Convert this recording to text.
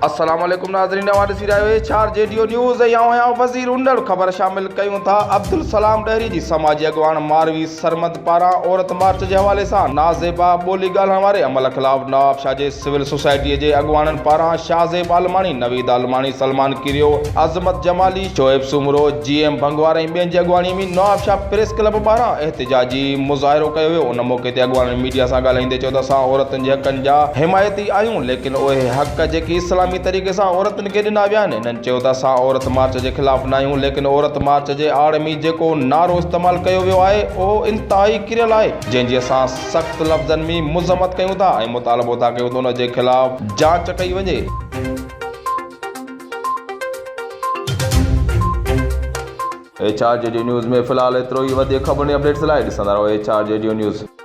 अस्सलाम वालेकुम नाज़रीन, ॾिसी रहिया आहियो चार जेडियो न्यूज़ ऐं वज़ीर उंडड़ ख़बर शामिल कयूं था। अब्दुल सलाम डहरी जी समाजी अॻवान मारवी सरमद पारां औरत मार्च जे हवाले सां नाज़ेबा ॿोली ॻाल्हाइण वारे अमल ख़िलाफ़ नवाब शाह जे सिविल सोसाइटीअ जे अॻवाननि पारां शाहज़ेब आलमानी, नवीद आलमानी, सलमान किरियो, अज़मत जमाली, शोएब सुमरो, GM भंगवार ऐं ॿियनि जी अॻवानी में नवाब शाह प्रेस क्लब पारां एहतिजाजी मुज़ाहिरो कयो वियो। उन मौक़े ते अॻवाननि मीडिया सां ॻाल्हाईंदे चयो त असां औरतुनि जे हक़नि जा हिमायती आहियूं, लेकिन उहे हक़ जेके इस्लामी तरीक़े सां औरतुनि खे ॾिना विया आहिनि। इन्हनि चयो त असां औरत मार्च जे ख़िलाफ़ न आहियूं, लेकिन औरत मार्च जे आड़ में जेको नारो इस्तेमालु कयो वियो आहे उहो इंतिहाई किरियल आहे, जंहिंजी असां सख़्त लफ़्ज़नि में मुज़म्मत कयूं था ऐं मुतालबो था कयूं त उन जे ख़िलाफ़ जांच कई वञे। HR जेडियो न्यूज़ में फ़िलहालु एतिरो ई। वधीक ख़बरुनि अपडेट्स लाइ ॾिसंदा रहो HR जेडियो न्यूज़।